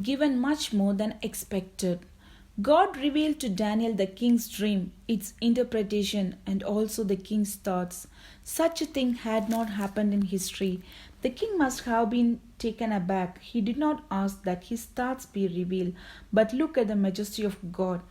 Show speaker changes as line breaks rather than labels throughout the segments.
given much more than expected. God revealed to Daniel the king's dream, its interpretation, and also the king's thoughts. Such a thing had not happened in history. The king must have been taken aback. He did not ask that his thoughts be revealed, but look at the majesty of God.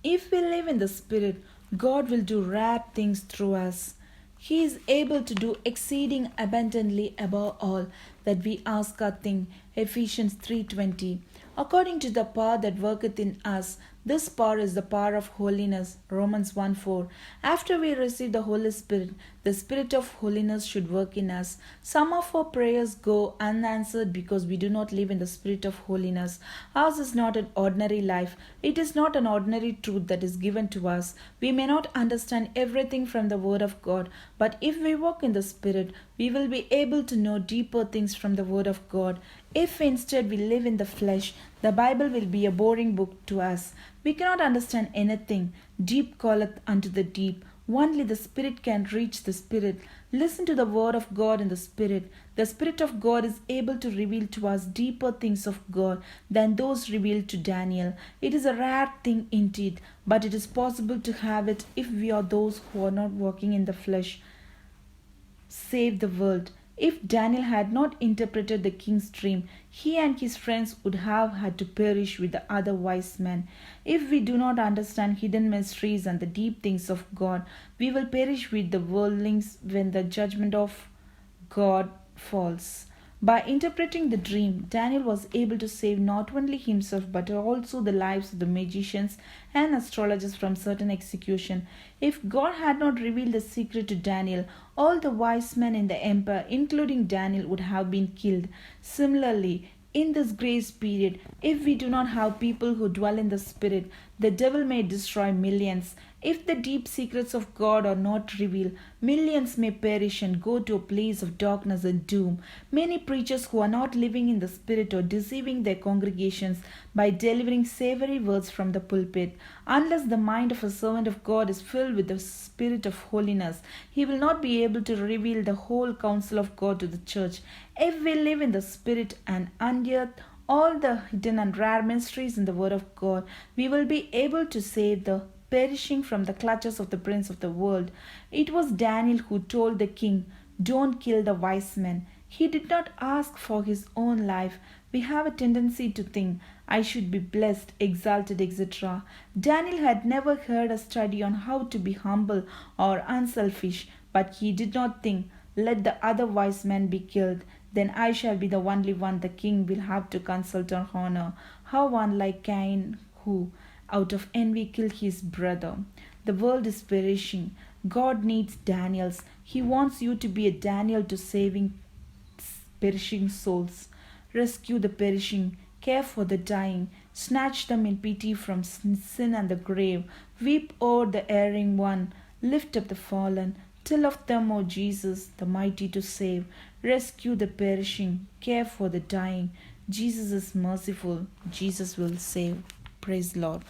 If we live in the Spirit, God will do rare things through us. He is able to do exceeding abundantly above all that we ask or think. Ephesians 3:20. According to the power that worketh in us, this power is the power of holiness. Romans 1:4. After we receive the Holy Spirit, the Spirit of holiness should work in us. Some of our prayers go unanswered because we do not live in the Spirit of holiness. Ours is not an ordinary life. It is not an ordinary truth that is given to us. We may not understand everything from the Word of God, but if we walk in the Spirit, we will be able to know deeper things from the Word of God. If instead we live in the flesh, the Bible will be a boring book to us. We cannot understand anything. Deep calleth unto the deep. Only the Spirit can reach the Spirit. Listen to the word of God in the Spirit. The Spirit of God is able to reveal to us deeper things of God than those revealed to Daniel. It is a rare thing indeed, but it is possible to have it if we are those who are not walking in the flesh. Save the world. If Daniel had not interpreted the king's dream, he and his friends would have had to perish with the other wise men. If we do not understand hidden mysteries and the deep things of God, we will perish with the worldlings when the judgment of God falls. By interpreting the dream, Daniel was able to save not only himself but also the lives of the magicians and astrologers from certain execution. If God had not revealed the secret to Daniel, all the wise men in the empire, including Daniel, would have been killed. Similarly, in this grace period, if we do not have people who dwell in the Spirit, the devil may destroy millions. If the deep secrets of God are not revealed, millions may perish and go to a place of darkness and doom. Many preachers who are not living in the Spirit are deceiving their congregations by delivering savory words from the pulpit. Unless the mind of a servant of God is filled with the Spirit of holiness, he will not be able to reveal the whole counsel of God to the church. If we live in the Spirit and unearth all the hidden and rare mysteries in the Word of God, we will be able to save the perishing from the clutches of the prince of the world. It was Daniel who told the king, "Don't kill the wise men." He did not ask for his own life. We have a tendency to think, "I should be blessed, exalted, etc." Daniel had never heard a study on how to be humble or unselfish, but he did not think, "Let the other wise men be killed. Then I shall be the only one the king will have to consult or honor." How unlike Cain, who out of envy killed his brother. The world is perishing. God needs Daniels. He wants you to be a Daniel to saving perishing souls. Rescue the perishing. Care for the dying. Snatch them in pity from sin and the grave. Weep o'er the erring one. Lift up the fallen. Tell of them, O Jesus, the mighty to save. Rescue the perishing. Care for the dying. Jesus is merciful. Jesus will save. Praise Lord.